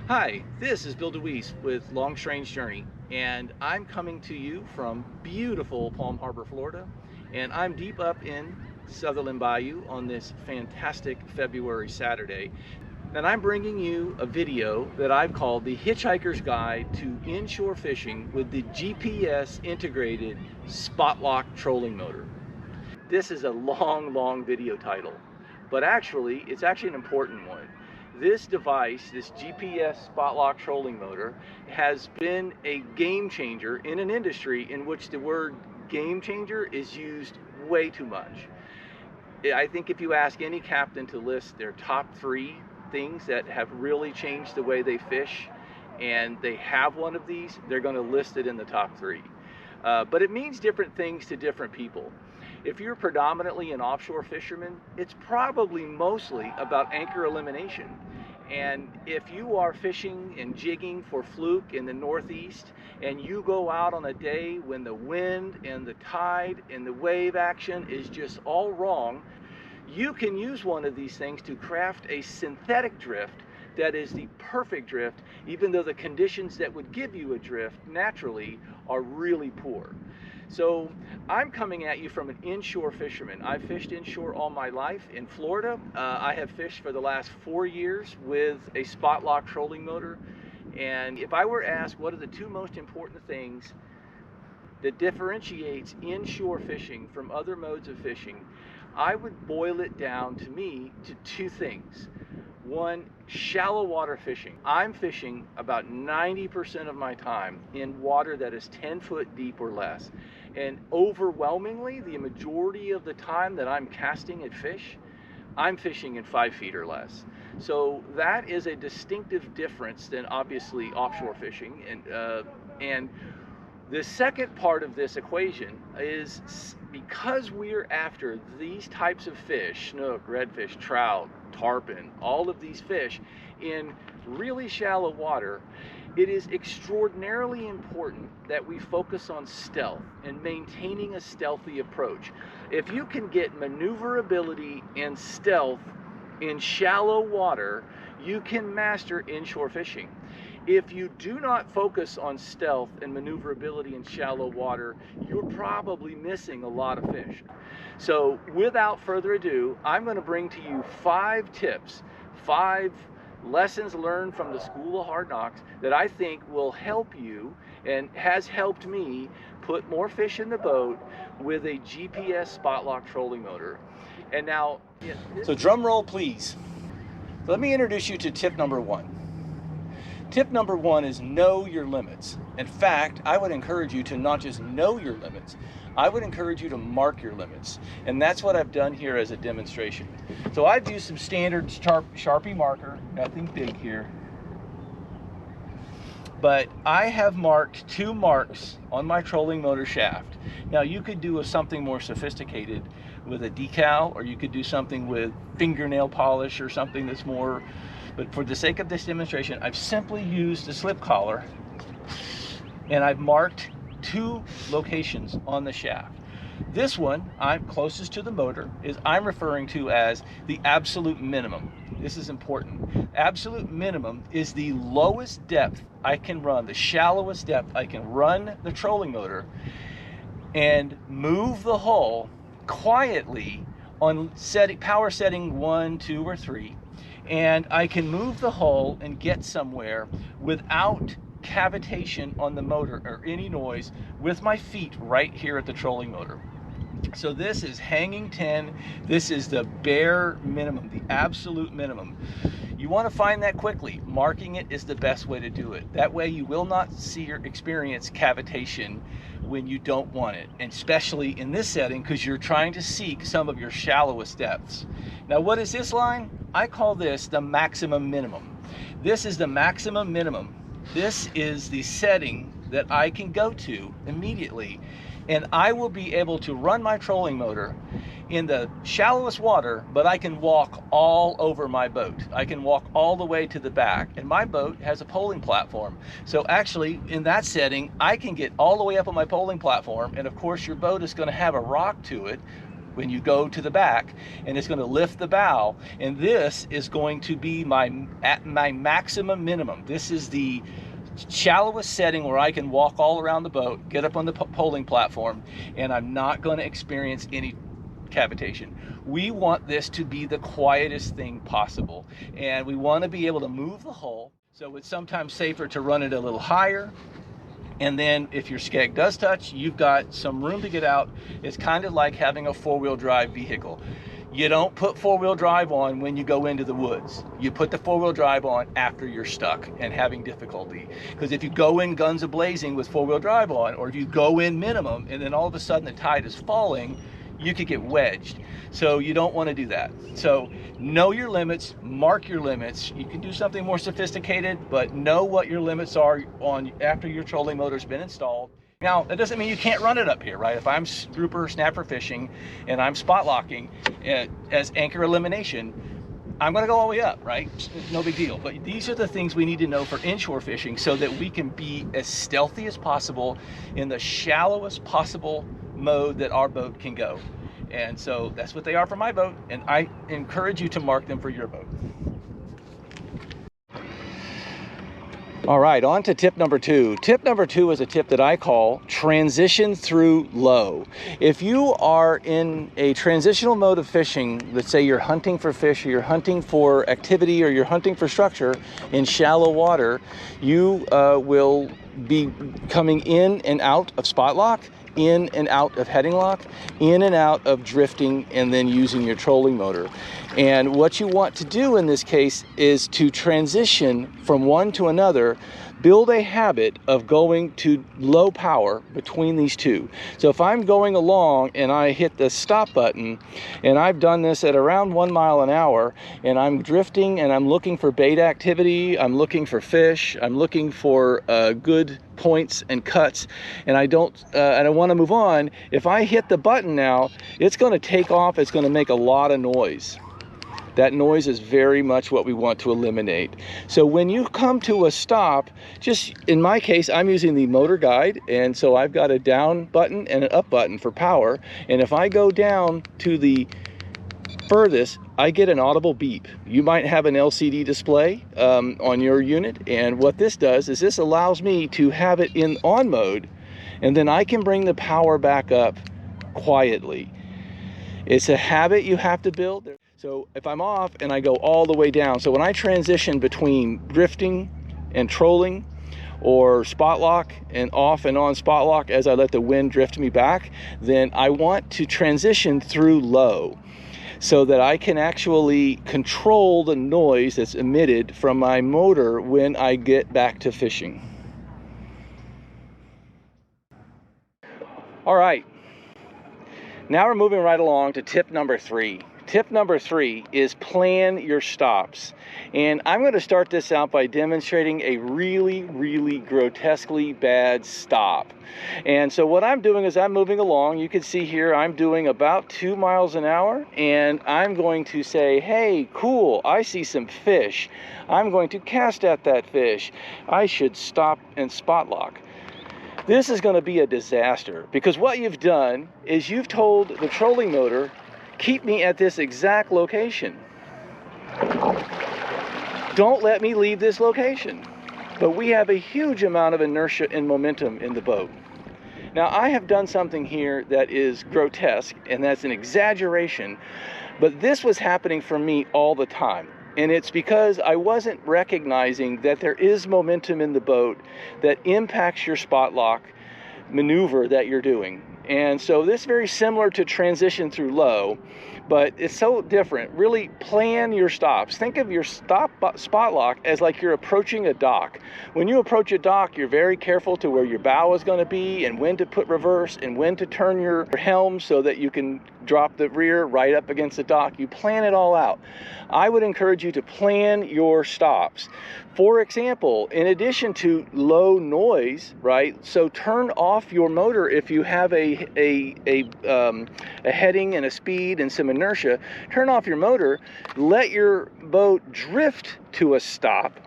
Hi, this is Bill DeWeese with Long Strange Journey, and I'm coming to you from beautiful Palm Harbor, Florida, and I'm deep up in Sutherland Bayou on this fantastic February Saturday, and I'm bringing you a video that I've called the Hitchhiker's Guide to Inshore Fishing with the GPS integrated spot lock trolling motor. This is a long video title, but it's actually an important one. This device, this GPS spot lock trolling motor, has been a game changer in an industry in which the word game changer is used way too much. I think if you ask any captain to list their top 3 things that have really changed the way they fish, and they have one of these, they're going to list it in the top 3. But it means different things to different people. If you're predominantly an offshore fisherman, it's probably mostly about anchor elimination. And if you are fishing and jigging for fluke in the Northeast, and you go out on a day when the wind and the tide and the wave action is just all wrong, you can use one of these things to craft a synthetic drift that is the perfect drift, even though the conditions that would give you a drift naturally are really poor. So I'm coming at you from an inshore fisherman. I've fished inshore all my life in Florida. I have fished for the last 4 years with a spot lock trolling motor. And if I were asked what are the 2 most important things that differentiates inshore fishing from other modes of fishing, I would boil it down to 2 things. One, shallow water fishing. I'm fishing about 90% of my time in water that is 10 foot deep or less. And overwhelmingly, the majority of the time that I'm casting at fish, I'm fishing in 5 feet or less. So that is a distinctive difference than obviously offshore fishing. And the second part of this equation is because we're after these types of fish, snook, redfish, trout, tarpon, all of these fish in really shallow water, it is extraordinarily important that we focus on stealth and maintaining a stealthy approach. If you can get maneuverability and stealth in shallow water, you can master inshore fishing. If you do not focus on stealth and maneuverability in shallow water, you're probably missing a lot of fish. So without further ado, I'm going to bring to you 5 tips, 5 lessons learned from the School of Hard Knocks that I think will help you and has helped me put more fish in the boat with a GPS spot lock trolling motor. And now, so drum roll please. Let me introduce you to tip number 1. Tip number 1 is know your limits. In fact, I would encourage you to not just know your limits, I would encourage you to mark your limits. And that's what I've done here as a demonstration. So I've used some standard Sharpie marker, nothing big here. But I have marked 2 marks on my trolling motor shaft. Now you could do something more sophisticated with a decal, or you could do something with fingernail polish or something that's more, but for the sake of this demonstration, I've simply used a slip collar and I've marked 2 locations on the shaft. This one, I'm closest to the motor, is I'm referring to as the absolute minimum. This is important. Absolute minimum is the lowest depth I can run, the shallowest depth I can run the trolling motor and move the hull quietly on power setting 1, 2, or 3. And I can move the hull and get somewhere without cavitation on the motor or any noise with my feet right here at the trolling motor. So this is hanging 10. This is the bare minimum, the absolute minimum. You want to find that quickly. Marking it is the best way to do it. That way you will not experience cavitation when you don't want it, and especially in this setting because you're trying to seek some of your shallowest depths. Now what is this line? I call this the maximum minimum. This is the maximum minimum. This is the setting that I can go to immediately, and I will be able to run my trolling motor in the shallowest water, but I can walk all over my boat. I can walk all the way to the back, and my boat has a poling platform. So actually, in that setting, I can get all the way up on my poling platform, and of course your boat is going to have a rock to it, when you go to the back, and it's going to lift the bow, and this is going to be at my maximum minimum. This is the shallowest setting where I can walk all around the boat, get up on the poling platform, and I'm not going to experience any cavitation. We want this to be the quietest thing possible, and we want to be able to move the hull, so it's sometimes safer to run it a little higher. And then if your skeg does touch, you've got some room to get out. It's kind of like having a four-wheel drive vehicle. You don't put four-wheel drive on when you go into the woods. You put the four-wheel drive on after you're stuck and having difficulty. Because if you go in guns a-blazing with four-wheel drive on, or if you go in minimum and then all of a sudden the tide is falling, you could get wedged. So you don't want to do that. So know your limits, mark your limits. You can do something more sophisticated, but know what your limits are on after your trolling motor's been installed. Now, that doesn't mean you can't run it up here, right? If I'm grouper snapper fishing and I'm spot locking as anchor elimination, I'm going to go all the way up, right? No big deal. But these are the things we need to know for inshore fishing so that we can be as stealthy as possible in the shallowest possible mode that our boat can go. And so that's what they are for my boat, and I encourage you to mark them for your boat. All right, on to tip number 2. Tip number 2 is a tip that I call transition through low. If you are in a transitional mode of fishing, let's say you're hunting for fish, or you're hunting for activity, or you're hunting for structure in shallow water, you will be coming in and out of spot lock, in and out of heading lock, in and out of drifting, and then using your trolling motor. And what you want to do in this case is to transition from one to another, build a habit of going to low power between these two. So if I'm going along and I hit the stop button, and I've done this at around 1 mile an hour, and I'm drifting and I'm looking for bait activity, I'm looking for fish, I'm looking for good points and cuts, and I want to move on, if I hit the button now, it's going to take off, it's going to make a lot of noise. That noise is very much what we want to eliminate. So when you come to a stop, just in my case, I'm using the motor guide, and so I've got a down button and an up button for power, and if I go down to the furthest, I get an audible beep. You might have an LCD display on your unit, and what this does is this allows me to have it in on mode, and then I can bring the power back up quietly. It's a habit you have to build. So if I'm off and I go all the way down, so when I transition between drifting and trolling, or spot lock and off and on spot lock as I let the wind drift me back, then I want to transition through low, so that I can actually control the noise that's emitted from my motor when I get back to fishing. All right, now we're moving right along to tip number 3. Tip number 3 is plan your stops. And I'm going to start this out by demonstrating a really, really grotesquely bad stop. And so what I'm doing is I'm moving along. You can see here I'm doing about 2 miles an hour, and I'm going to say, hey, cool, I see some fish. I'm going to cast at that fish. I should stop and spot lock. This is going to be a disaster, because what you've done is you've told the trolling motor, keep me at this exact location. Don't let me leave this location. But we have a huge amount of inertia and momentum in the boat. Now, I have done something here that is grotesque, and that's an exaggeration, but this was happening for me all the time. And it's because I wasn't recognizing that there is momentum in the boat that impacts your spot lock maneuver that you're doing. And so this is very similar to transition through low, but it's so different. Really plan your stops. Think of your spot lock as like you're approaching a dock. When you approach a dock, you're very careful to where your bow is going to be, and when to put reverse, and when to turn your helm so that you can drop the rear right up against the dock. You plan it all out. I would encourage you to plan your stops. For example, in addition to low noise, right? So turn off your motor if you have a heading and a speed and some inertia. Turn off your motor, let your boat drift to a stop,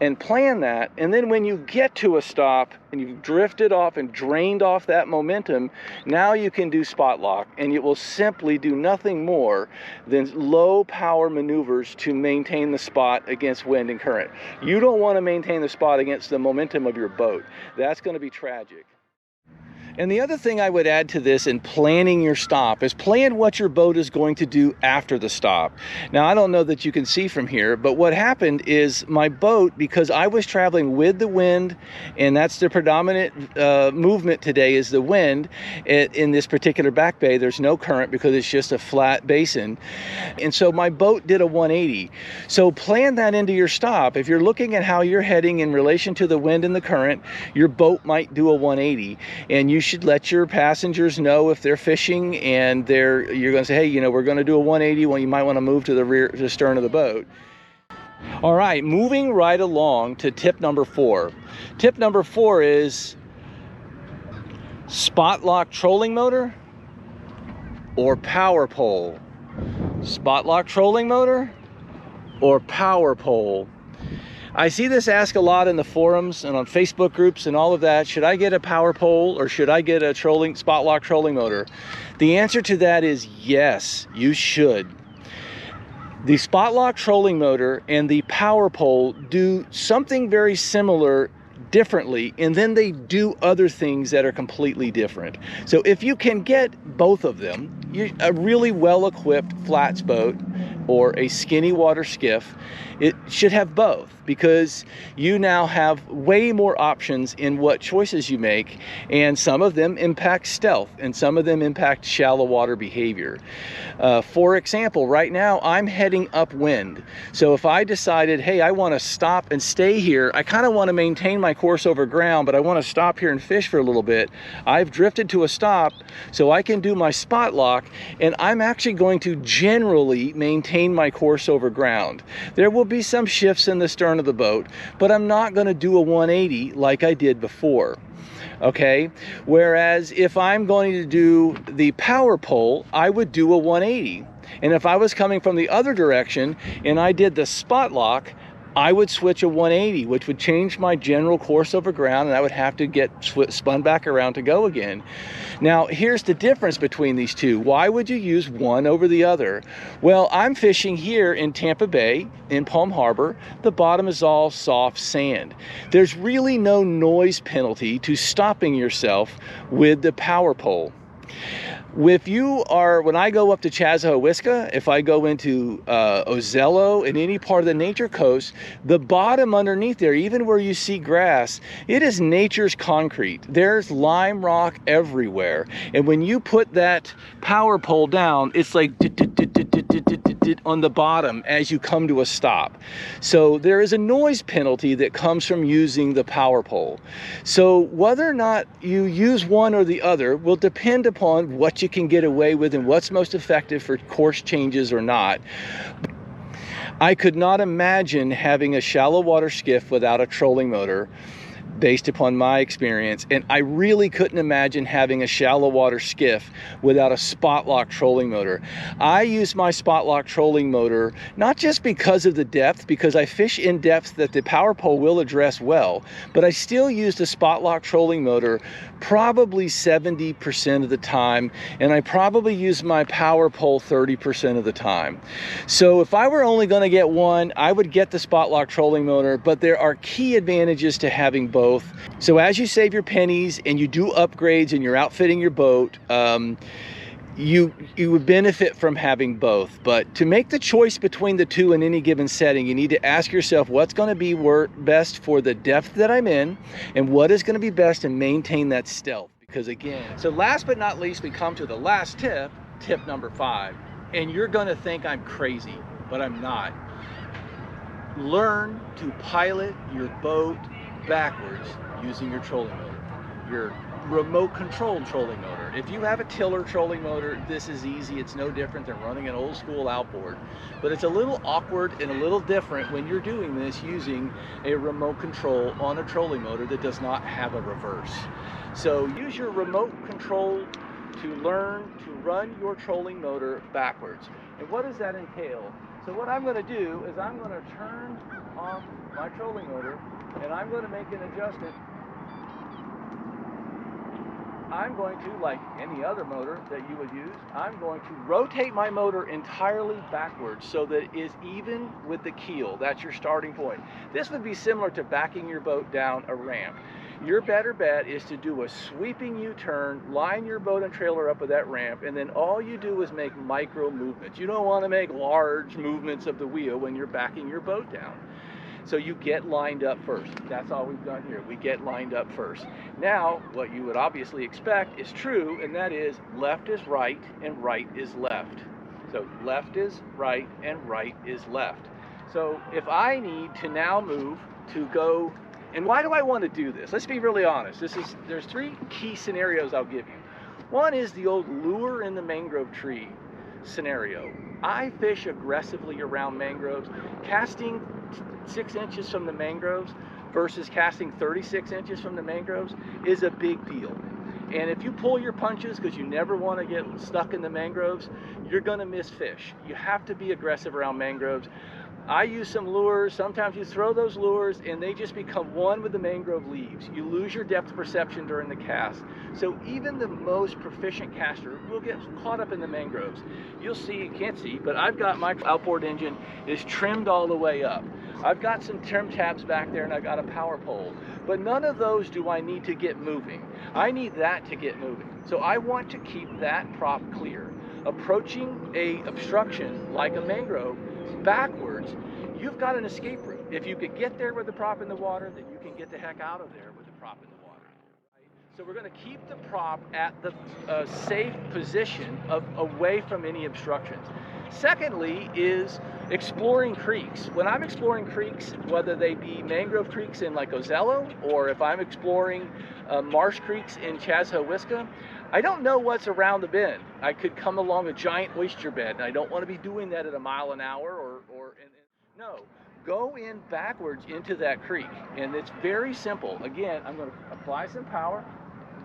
and plan that. And then when you get to a stop and you've drifted off and drained off that momentum, now you can do spot lock, and it will simply do nothing more than low power maneuvers to maintain the spot against wind and current. You don't want to maintain the spot against the momentum of your boat. That's going to be tragic. And the other thing I would add to this in planning your stop is plan what your boat is going to do after the stop. Now, I don't know that you can see from here, but what happened is my boat, because I was traveling with the wind, and that's the predominant movement today is the wind. In this particular back bay, there's no current because it's just a flat basin. And so my boat did a 180. So plan that into your stop. If you're looking at how you're heading in relation to the wind and the current, your boat might do a 180. And you should let your passengers know if they're fishing and you're going to say, hey, you know, we're going to do a 180. Well, you might want to move to the stern of the boat. All right, moving right along to tip number 4. Tip number 4 is spot lock trolling motor or power pole. Spot lock trolling motor or power pole. I see this asked a lot in the forums and on Facebook groups and all of that. Should I get a power pole or should I get a spot lock trolling motor? The answer to that is yes, you should. The spot lock trolling motor and the power pole do something very similar differently, and then they do other things that are completely different. So if you can get both of them, a really well-equipped flats boat or a skinny water skiff, it should have both, because you now have way more options in what choices you make, and some of them impact stealth and some of them impact shallow water behavior. For example, right now I'm heading upwind, so if I decided, hey, I want to stop and stay here, I kind of want to maintain my course over ground, but I want to stop here and fish for a little bit, I've drifted to a stop so I can do my spot lock, and I'm actually going to generally maintain my course over ground. There will be some shifts in the stern of the boat, but I'm not going to do a 180 like I did before. Okay, whereas if I'm going to do the power pole, I would do a 180. And if I was coming from the other direction and I did the spot lock, I would switch a 180, which would change my general course over ground, and I would have to get spun back around to go again. Now, here's the difference between these two. Why would you use one over the other? Well, I'm fishing here in Tampa Bay, in Palm Harbor. The bottom is all soft sand. There's really no noise penalty to stopping yourself with the power pole. When I go up to Chassahowiska, if I go into Ozello and any part of the nature coast, the bottom underneath there, even where you see grass, it is nature's concrete. There's lime rock everywhere. And when you put that power pole down, it's like on the bottom as you come to a stop. So there is a noise penalty that comes from using the power pole. So whether or not you use one or the other will depend upon what you can get away with and what's most effective for course changes or not. I could not imagine having a shallow water skiff without a trolling motor, based upon my experience, and I really couldn't imagine having a shallow water skiff without a spot lock trolling motor. I use my spot lock trolling motor not just because of the depth, because I fish in depth that the power pole will address well, but I still use the spot lock trolling motor probably 70% of the time, and I probably use my power pole 30% of the time. So if I were only going to get one, I would get the spot lock trolling motor, but there are key advantages to having both. So as you save your pennies and you do upgrades and you're outfitting your boat, you would benefit from having both. But to make the choice between the two in any given setting, you need to ask yourself what's going to be best for the depth that I'm in and what is going to be best to maintain that stealth. Because again, so last but not least, we come to the last tip, tip number 5. And you're going to think I'm crazy, but I'm not. Learn to pilot your boat backwards using your trolling motor, your remote controlled trolling motor. If you have a tiller trolling motor, this is easy. It's no different than running an old school outboard, but it's a little awkward and a little different when you're doing this using a remote control on a trolling motor that does not have a reverse. So use your remote control to learn to run your trolling motor backwards. And what does that entail? So what I'm going to do is I'm going to turn off my trolling motor, and I'm going to make an adjustment. I'm going to, like any other motor that you would use, I'm going to rotate my motor entirely backwards so that it is even with the keel. That's your starting point. This would be similar to backing your boat down a ramp. Your better bet is to do a sweeping U-turn, line your boat and trailer up with that ramp, and then all you do is make micro movements. You don't want to make large movements of the wheel when you're backing your boat down. So you get lined up first. That's all we've done here. We get lined up first. Now, what you would obviously expect is true, and that is left is right and right is left. So left is right and right is left. So if I need to now move to go, and why do I want to do this? Let's be really honest. There's three key scenarios I'll give you. One is the old lure in the mangrove tree scenario. I fish aggressively around mangroves. Casting 6 inches from the mangroves versus casting 36 inches from the mangroves is a big deal. And if you pull your punches because you never want to get stuck in the mangroves, you're going to miss fish. You have to be aggressive around mangroves. I use some lures. Sometimes you throw those lures and they just become one with the mangrove leaves. You lose your depth perception during the cast. So even the most proficient caster will get caught up in the mangroves. You'll see, you can't see, but I've got my outboard engine is trimmed all the way up. I've got some trim tabs back there and I've got a power pole. But none of those do I need to get moving. I need that to get moving. So I want to keep that prop clear. Approaching a obstruction like a mangrove backwards, you've got an escape route. If you could get there with the prop in the water, then you can get the heck out of there with the prop in the water. Right? So we're going to keep the prop at the safe position away from any obstructions. Secondly is exploring creeks. When I'm exploring creeks, whether they be mangrove creeks in like Ozello, or if I'm exploring marsh creeks in Chashowiska, I don't know what's around the bend. I could come along a giant oyster bed, and I don't want to be doing that at a mile an hour no. Go in backwards into that creek, and it's very simple. Again, I'm going to apply some power.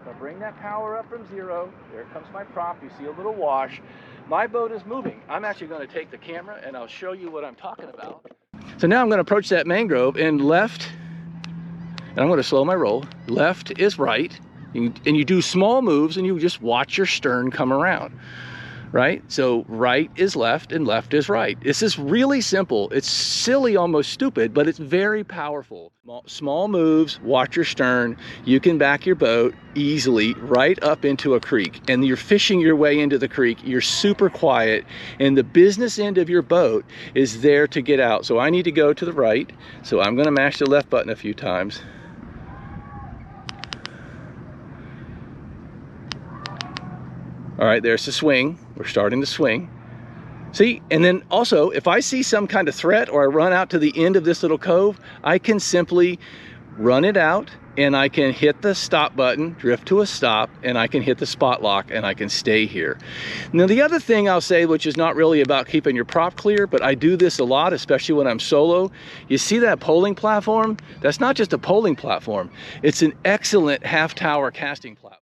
I'll bring that power up from zero. There comes my prop. You see a little wash. My boat is moving. I'm actually going to take the camera, and I'll show you what I'm talking about. So now I'm going to approach that mangrove, and left, and I'm going to slow my roll. Left is right. And you do small moves and you just watch your stern come around, right? So right is left and left is right. This is really simple. It's silly, almost stupid, but it's very powerful. Small moves, watch your stern. You can back your boat easily right up into a creek, and you're fishing your way into the creek. You're super quiet, and the business end of your boat is there to get out. So I need to go to the right. So I'm going to mash the left button a few times. All right, there's the swing. We're starting to swing. See, and then also, if I see some kind of threat or I run out to the end of this little cove, I can simply run it out and I can hit the stop button, drift to a stop, and I can hit the spot lock and I can stay here. Now, the other thing I'll say, which is not really about keeping your prop clear, but I do this a lot, especially when I'm solo. You see that poling platform? That's not just a poling platform. It's an excellent half-tower casting platform.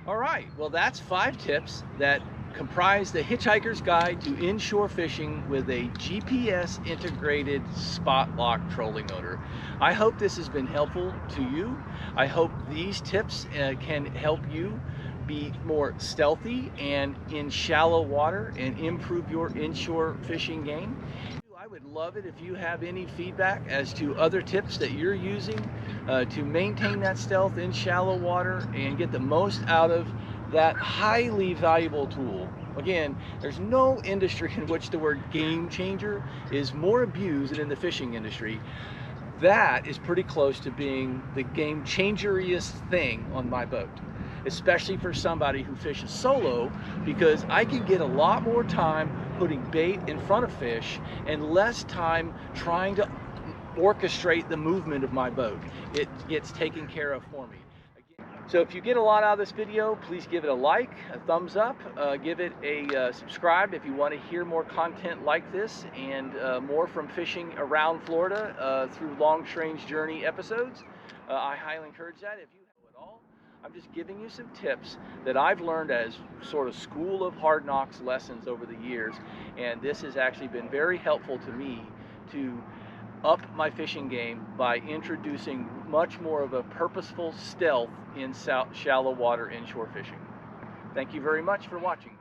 All right, well, that's 5 tips that comprise the Hitchhiker's Guide to Inshore Fishing with a GPS integrated spot lock trolling motor. I hope this has been helpful to you. I hope these tips can help you be more stealthy and in shallow water and improve your inshore fishing game. I would love it if you have any feedback as to other tips that you're using to maintain that stealth in shallow water and get the most out of that highly valuable tool. Again, there's no industry in which the word game changer is more abused than in the fishing industry. That is pretty close to being the game changeriest thing on my boat, especially for somebody who fishes solo, because I can get a lot more time putting bait in front of fish and less time trying to orchestrate the movement of my boat. It gets taken care of for me. So if you get a lot out of this video, please give it a like, a thumbs up, give it a subscribe if you want to hear more content like this and more from fishing around Florida through long strange journey episodes. I highly encourage that if you know it all. I'm just giving you some tips that I've learned as sort of school of hard knocks lessons over the years, and this has actually been very helpful to me to up my fishing game by introducing much more of a purposeful stealth in shallow water inshore fishing. Thank you very much for watching.